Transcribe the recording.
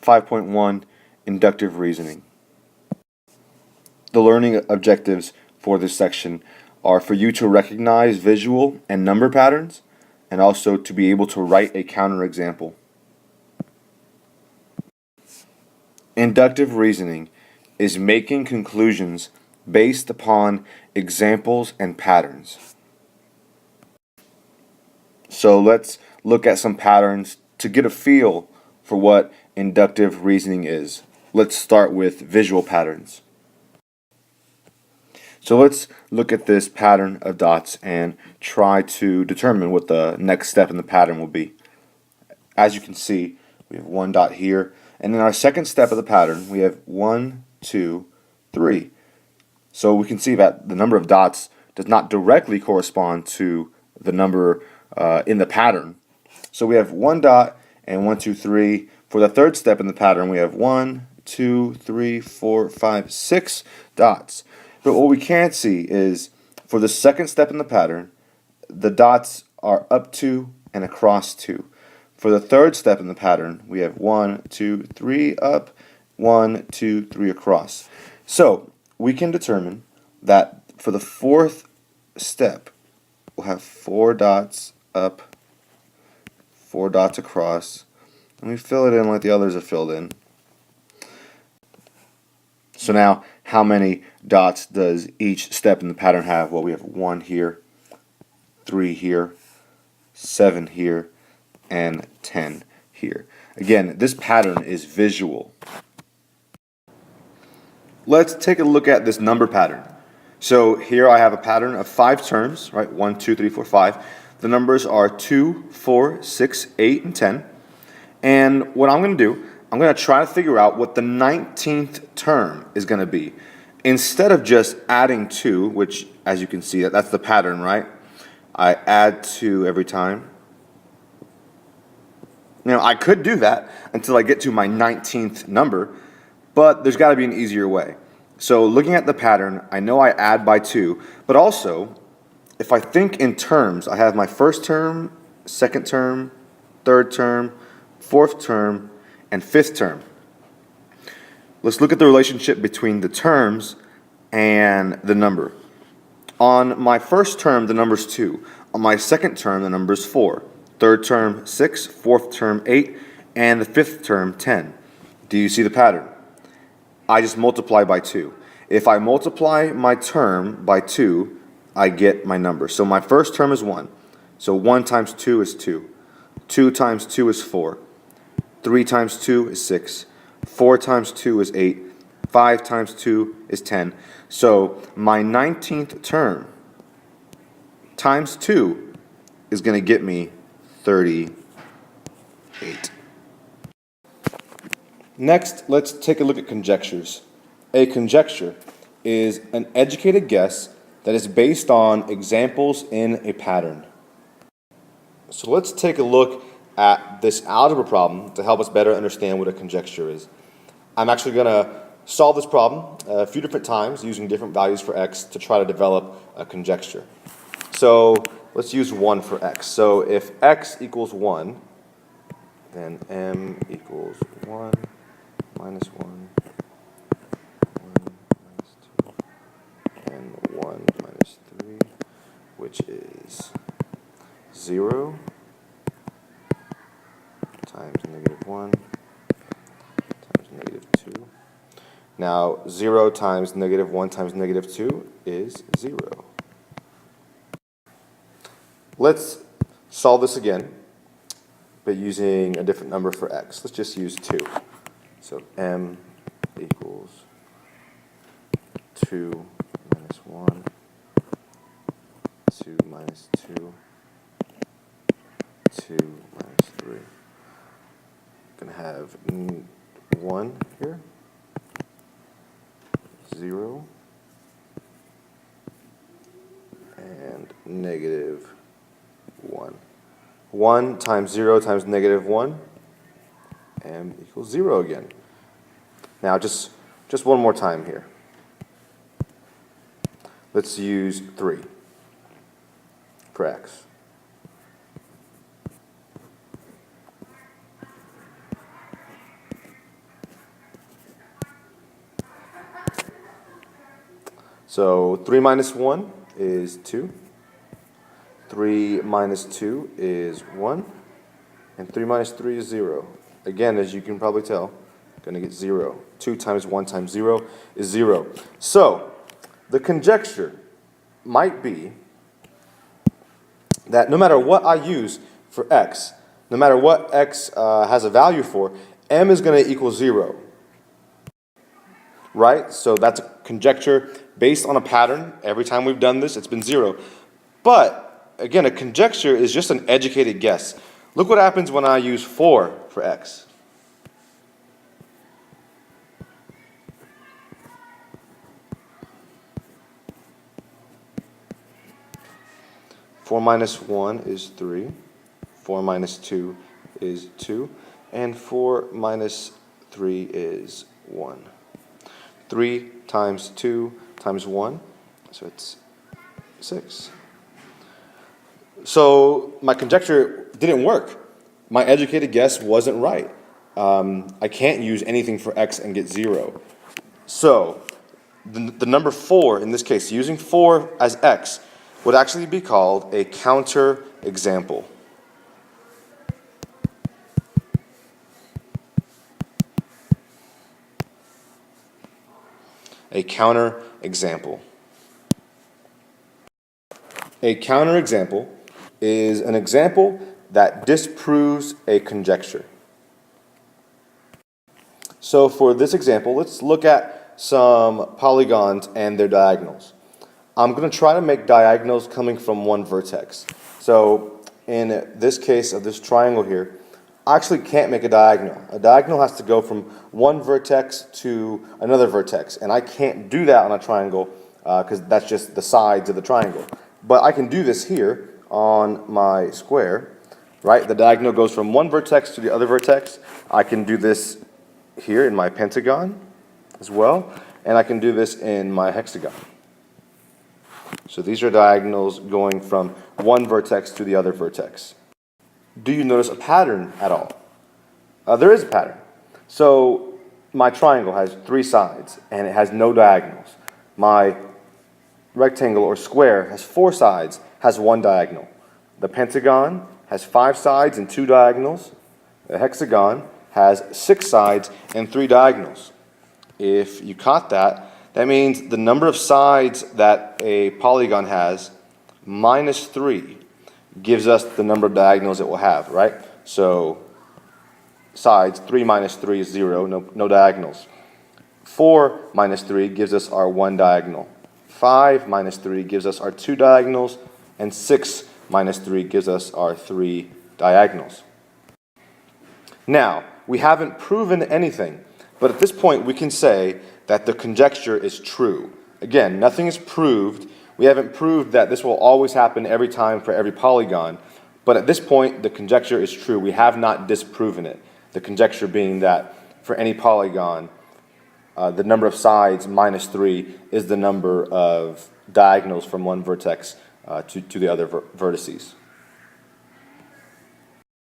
5.1 Inductive Reasoning. The learning objectives for this section are for you to recognize visual and number patterns, and also to be able to write a counterexample. Inductive reasoning is making conclusions based upon examples and patterns. So let's look at some patterns to get a feel for what inductive reasoning is. Let's start with visual patterns. So let's look at this pattern of dots and try to determine what the next step in the pattern will be. As you can see, we have one dot here, and in our second step of the pattern we have 1, 2, 3. So we can see that the number of dots does not directly correspond to the number in the pattern. So we have one dot and 1, 2, 3. For the third step in the pattern we have 1, 2, 3, 4, 5, 6 dots. But what we can't see is for the second step in the pattern, the dots are up 2 and across 2. For the third step in the pattern, we have 1, 2, 3 up, 1, 2, 3 across. So we can determine that for the fourth step, we'll have 4 dots up, 4 dots across, and we fill it in like the others are filled in. So now, how many dots does each step in the pattern have? Well, we have 1 here, 3 here, 7 here, and 10 here. Again, this pattern is visual. Let's take a look at this number pattern. So here I have a pattern of 5 terms, right? 1, 2, 3, 4, 5. The numbers are 2, 4, 6, 8, and 10. And what I'm going to do, I'm going to try to figure out what the 19th term is going to be. Instead of just adding 2, which as you can see, that's the pattern, right? I add 2 every time. Now, I could do that until I get to my 19th number, but there's got to be an easier way. So looking at the pattern, I know I add by 2, but also, if I think in terms, I have my first term, second term, third term, fourth term, and fifth term. Let's look at the relationship between the terms and the number. On my first term, the number is 2. On my second term, the number is 4. Third term, 6. Fourth term, 8. And the fifth term, 10. Do you see the pattern? I just multiply by 2. If I multiply my term by 2, I get my number. So my first term is 1. So 1 times 2 is 2. 2 times 2 is 4. 3 times 2 is 6. 4 times 2 is 8. 5 times 2 is 10. So my 19th term times 2 is going to get me 38. Next, let's take a look at conjectures. A conjecture is an educated guess that is based on examples in a pattern. So let's take a look at this algebra problem to help us better understand what a conjecture is. I'm actually going to solve this problem a few different times using different values for x to try to develop a conjecture. So let's use 1 for x. So if x equals 1, then m equals 1 minus 1, 1 minus 2, and 1 minus 3, which is 0 times negative 1 times negative 2. Now, 0 times negative 1 times negative 2 is 0. Let's solve this again, but using a different number for x. Let's just use 2. So m equals 2 minus 1, 2 minus 2, 2 minus 3. Going to have 1 here, 0, and negative 1. 1 times 0 times negative 1, m equals 0 again. Now just one more time here. Let's use 3 for x. So 3 minus 1 is 2. 3 minus 2 is 1. And 3 minus 3 is 0. Again, as you can probably tell, going to get 0. 2 times 1 times 0 is 0. So the conjecture might be that no matter what I use for x, no matter what x has a value for, m is going to equal 0. Right? So that's a conjecture based on a pattern. Every time we've done this, it's been 0. But, again, a conjecture is just an educated guess. Look what happens when I use 4 for x. Four minus 1 is 3. 4 minus 2 is 2. And 4 minus 3 is 1. 3 times 2 times 1, so it's 6. So my conjecture didn't work. My educated guess wasn't right. I can't use anything for x and get 0. So the number 4, in this case, using 4 as x, would actually be called a counter example. A counter example. A counter example is an example that disproves a conjecture. So for this example, let's look at some polygons and their diagonals. I'm going to try to make diagonals coming from one vertex. So in this case of this triangle here, I actually can't make a diagonal. A diagonal has to go from one vertex to another vertex, and I can't do that on a triangle because that's just the sides of the triangle. But I can do this here on my square, right? The diagonal goes from one vertex to the other vertex. I can do this here in my pentagon as well, and I can do this in my hexagon. So these are diagonals going from one vertex to the other vertex. Do you notice a pattern at all? There is a pattern. So my triangle has 3 sides and it has no diagonals. My rectangle or square has 4 sides, has 1 diagonal. The pentagon has 5 sides and 2 diagonals. The hexagon has 6 sides and 3 diagonals. If you caught that, that means the number of sides that a polygon has minus 3 gives us the number of diagonals it will have, right? So sides, 3 minus 3 is 0, no diagonals. 4 minus 3 gives us our 1 diagonal. 5 minus 3 gives us our 2 diagonals. And 6 minus 3 gives us our 3 diagonals. Now, we haven't proven anything, but at this point we can say that the conjecture is true. Again, nothing is proved. We haven't proved that this will always happen every time for every polygon, but at this point the conjecture is true. We have not disproven it. The conjecture being that for any polygon, the number of sides minus 3 is the number of diagonals from one vertex to the other vertices.